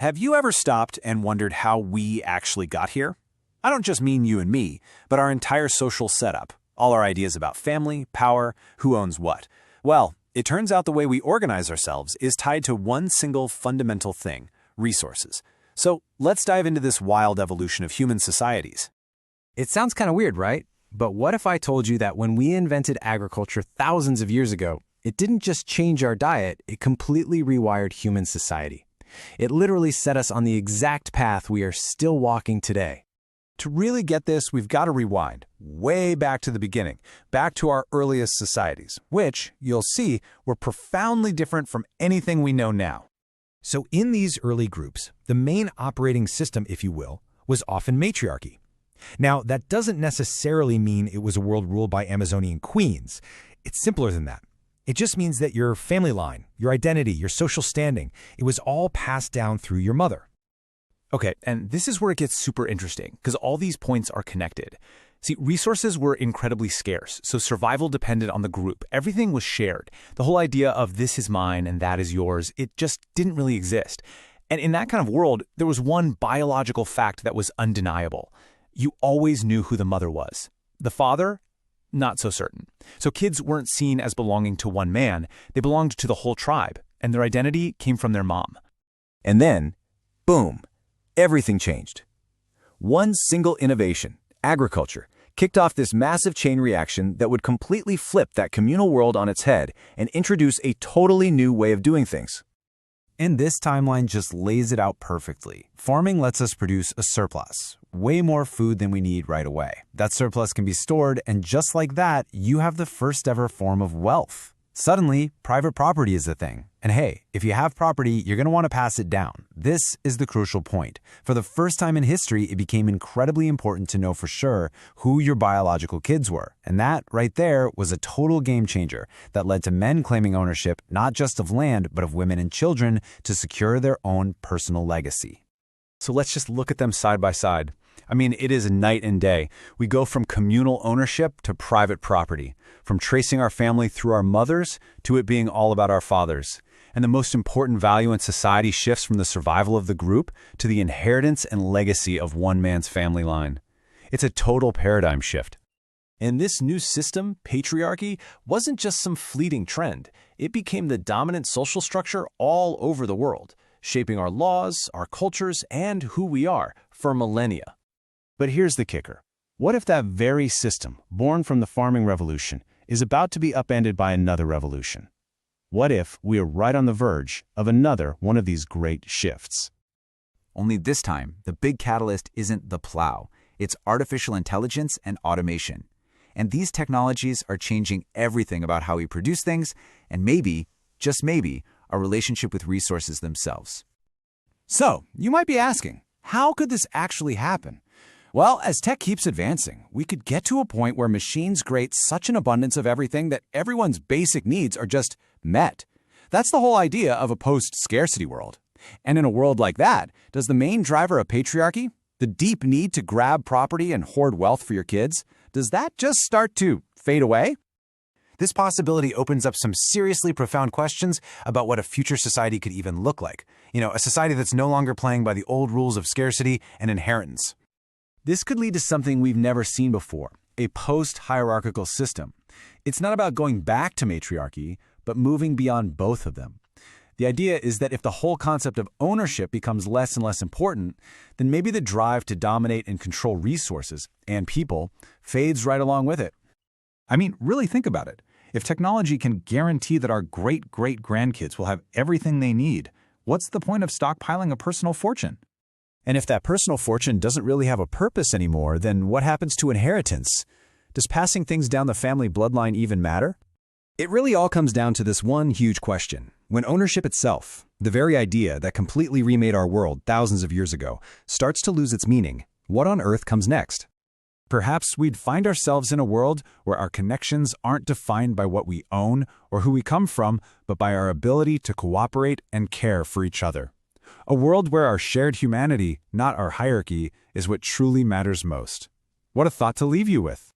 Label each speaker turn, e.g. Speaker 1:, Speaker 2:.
Speaker 1: Have you ever stopped and wondered how we actually got here? I don't just mean you and me, but our entire social setup, all our ideas about family, power, who owns what. Well, it turns out the way we organize ourselves is tied to one single fundamental thing: resources. So let's dive into this wild evolution of human societies.
Speaker 2: It sounds kind of weird, right? But what if I told you that when we invented agriculture thousands of years ago, it didn't just change our diet, it completely rewired human society. It literally set us on the exact path we are still walking today.
Speaker 1: To really get this, we've got to rewind way back to the beginning, back to our earliest societies, which, you'll see, were profoundly different from anything we know now.
Speaker 3: So in these early groups, the main operating system, if you will, was often matriarchy. Now, that doesn't necessarily mean it was a world ruled by Amazonian queens. It's simpler than that. It just means that your family line, your identity, your social standing, it was all passed down through your mother.
Speaker 4: Okay, and this is where it gets super interesting, because all these points are connected. See, resources were incredibly scarce, so survival depended on the group. Everything was shared. The whole idea of this is mine and that is yours, it just didn't really exist. And in that kind of world, there was one biological fact that was undeniable. You always knew who the mother was. The father? Not so certain. So kids weren't seen as belonging to one man. They belonged to the whole tribe, and their identity came from their mom.
Speaker 5: And then, boom, everything changed. One single innovation, agriculture, kicked off this massive chain reaction that would completely flip that communal world on its head and introduce a totally new way of doing things.
Speaker 2: And this timeline just lays it out perfectly. Farming lets us produce a surplus, way more food than we need right away. That surplus can be stored, and just like that, you have the first ever form of wealth. Suddenly, private property is a thing. And hey, if you have property, you're going to want to pass it down. This is the crucial point. For the first time in history, it became incredibly important to know for sure who your biological kids were. And that, right there, was a total game changer that led to men claiming ownership not just of land, but of women and children to secure their own personal legacy.
Speaker 1: So let's just look at them side by side. I mean, it is night and day. We go from communal ownership to private property, from tracing our family through our mothers to it being all about our fathers. And the most important value in society shifts from the survival of the group to the inheritance and legacy of one man's family line. It's a total paradigm shift. And this new system, patriarchy, wasn't just some fleeting trend. It became the dominant social structure all over the world, shaping our laws, our cultures, and who we are for millennia. But here's the kicker. What if that very system, born from the farming revolution, is about to be upended by another revolution? What if we are right on the verge of another one of these great shifts?
Speaker 6: Only this time, the big catalyst isn't the plow. It's artificial intelligence and automation. And these technologies are changing everything about how we produce things and maybe, just maybe, our relationship with resources themselves.
Speaker 1: So, you might be asking, how could this actually happen? Well, as tech keeps advancing, we could get to a point where machines create such an abundance of everything that everyone's basic needs are just met. That's the whole idea of a post-scarcity world. And in a world like that, does the main driver of patriarchy, the deep need to grab property and hoard wealth for your kids, does that just start to fade away? This possibility opens up some seriously profound questions about what a future society could even look like. A society that's no longer playing by the old rules of scarcity and inheritance. This could lead to something we've never seen before, a post-hierarchical system. It's not about going back to matriarchy, but moving beyond both of them. The idea is that if the whole concept of ownership becomes less and less important, then maybe the drive to dominate and control resources and people fades right along with it.
Speaker 3: I mean, really think about it. If technology can guarantee that our great-great-grandkids will have everything they need, what's the point of stockpiling a personal fortune?
Speaker 1: And if that personal fortune doesn't really have a purpose anymore, then what happens to inheritance? Does passing things down the family bloodline even matter? It really all comes down to this one huge question. When ownership itself, the very idea that completely remade our world thousands of years ago, starts to lose its meaning, what on earth comes next? Perhaps we'd find ourselves in a world where our connections aren't defined by what we own or who we come from, but by our ability to cooperate and care for each other. A world where our shared humanity, not our hierarchy, is what truly matters most. What a thought to leave you with.